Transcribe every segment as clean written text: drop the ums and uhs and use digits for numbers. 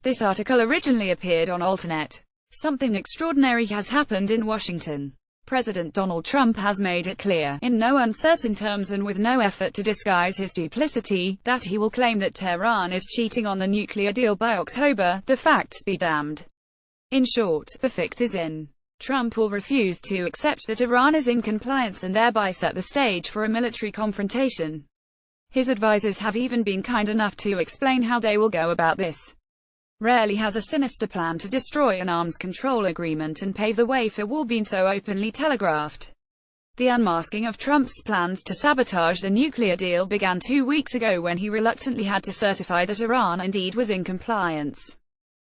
This article originally appeared on Alternet. Something extraordinary has happened in Washington. President Donald Trump has made it clear, in no uncertain terms and with no effort to disguise his duplicity, that he will claim that Tehran is cheating on the nuclear deal by October. The facts be damned. In short, the fix is in. Trump will refuse to accept that Iran is in compliance and thereby set the stage for a military confrontation. His advisors have even been kind enough to explain how they will go about this. Rarely has a sinister plan to destroy an arms control agreement and pave the way for war been so openly telegraphed. The unmasking of Trump's plans to sabotage the nuclear deal began 2 weeks ago when he reluctantly had to certify that Iran indeed was in compliance.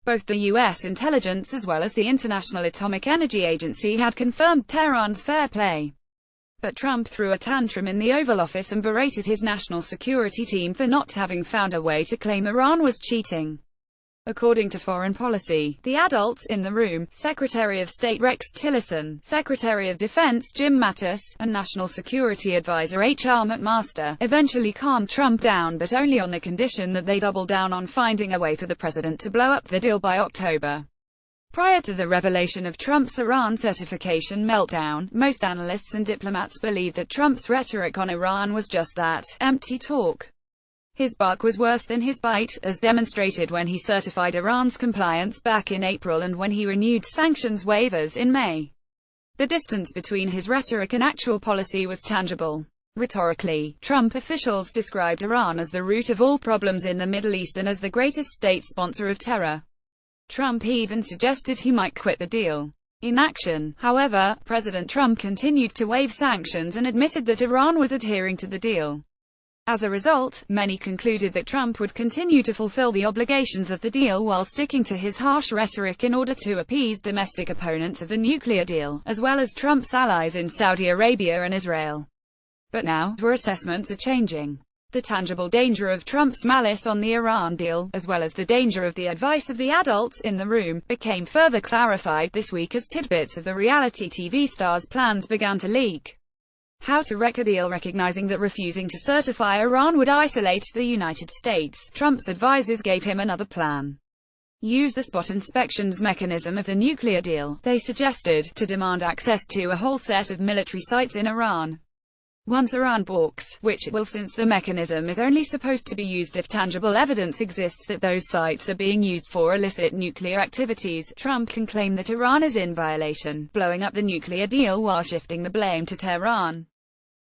Both the U.S. intelligence as well as the International Atomic Energy Agency had confirmed Tehran's fair play. But Trump threw a tantrum in the Oval Office and berated his national security team for not having found a way to claim Iran was cheating. According to Foreign Policy, the adults in the room, Secretary of State Rex Tillerson, Secretary of Defense Jim Mattis, and National Security Advisor H.R. McMaster, eventually calmed Trump down but only on the condition that they double down on finding a way for the president to blow up the deal by October. Prior to the revelation of Trump's Iran certification meltdown, most analysts and diplomats believed that Trump's rhetoric on Iran was just that, empty talk. His bark was worse than his bite, as demonstrated when he certified Iran's compliance back in April and when he renewed sanctions waivers in May. The distance between his rhetoric and actual policy was tangible. Rhetorically, Trump officials described Iran as the root of all problems in the Middle East and as the greatest state sponsor of terror. Trump even suggested he might quit the deal. In action, however, President Trump continued to waive sanctions and admitted that Iran was adhering to the deal. As a result, many concluded that Trump would continue to fulfill the obligations of the deal while sticking to his harsh rhetoric in order to appease domestic opponents of the nuclear deal, as well as Trump's allies in Saudi Arabia and Israel. But now, where assessments are changing. The tangible danger of Trump's malice on the Iran deal, as well as the danger of the advice of the adults in the room, became further clarified this week as tidbits of the reality TV star's plans began to leak. How to wreck a deal. Recognizing that refusing to certify Iran would isolate the United States, Trump's advisors gave him another plan. Use the spot inspections mechanism of the nuclear deal, they suggested, to demand access to a whole set of military sites in Iran. Once Iran balks, which it will since the mechanism is only supposed to be used if tangible evidence exists that those sites are being used for illicit nuclear activities, Trump can claim that Iran is in violation, blowing up the nuclear deal while shifting the blame to Tehran.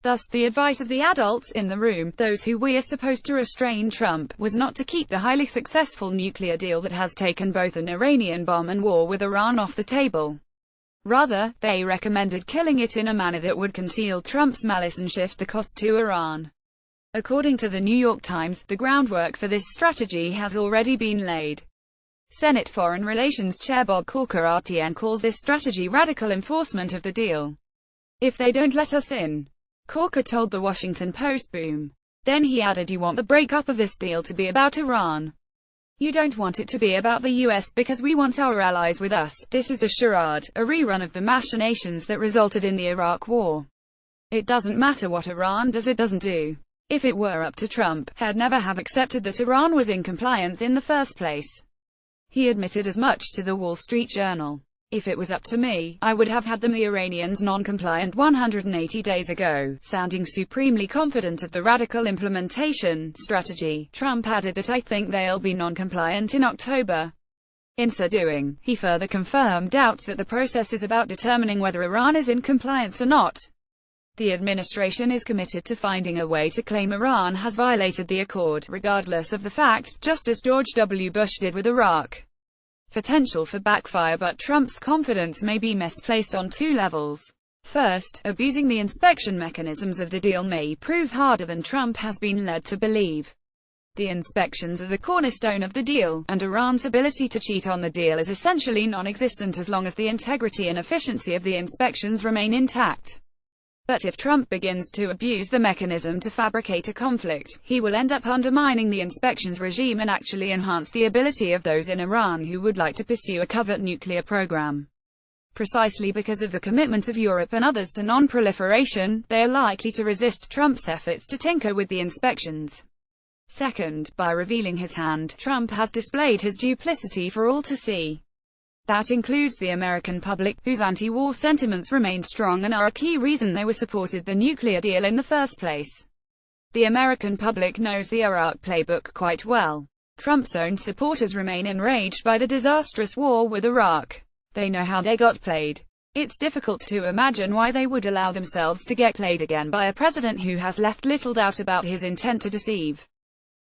Thus, the advice of the adults in the room, those who are supposed to restrain Trump, was not to keep the highly successful nuclear deal that has taken both an Iranian bomb and war with Iran off the table. Rather, they recommended killing it in a manner that would conceal Trump's malice and shift the cost to Iran. According to the New York Times, the groundwork for this strategy has already been laid. Senate Foreign Relations Chair Bob Corker RTN calls this strategy radical enforcement of the deal. If they don't let us in, Corker told the Washington Post. Boom. Then he added, you want the breakup of this deal to be about Iran. You don't want it to be about the US because we want our allies with us. This is a charade, a rerun of the machinations that resulted in the Iraq War. It doesn't matter what Iran does, it doesn't do. If it were up to Trump, he'd never have accepted that Iran was in compliance in the first place. He admitted as much to the Wall Street Journal. If it was up to me, I would have had them the Iranians non-compliant 180 days ago. Sounding supremely confident of the radical implementation strategy, Trump added that I think they'll be non-compliant in October. In so doing, he further confirmed doubts that the process is about determining whether Iran is in compliance or not. The administration is committed to finding a way to claim Iran has violated the accord, regardless of the fact, just as George W. Bush did with Iraq. Potential for backfire, but Trump's confidence may be misplaced on two levels. First, abusing the inspection mechanisms of the deal may prove harder than Trump has been led to believe. The inspections are the cornerstone of the deal, and Iran's ability to cheat on the deal is essentially non-existent as long as the integrity and efficiency of the inspections remain intact. But if Trump begins to abuse the mechanism to fabricate a conflict, he will end up undermining the inspections regime and actually enhance the ability of those in Iran who would like to pursue a covert nuclear program. Precisely because of the commitment of Europe and others to non-proliferation, they are likely to resist Trump's efforts to tinker with the inspections. Second, by revealing his hand, Trump has displayed his duplicity for all to see. That includes the American public, whose anti-war sentiments remain strong and are a key reason they were supported the nuclear deal in the first place. The American public knows the Iraq playbook quite well. Trump's own supporters remain enraged by the disastrous war with Iraq. They know how they got played. It's difficult to imagine why they would allow themselves to get played again by a president who has left little doubt about his intent to deceive.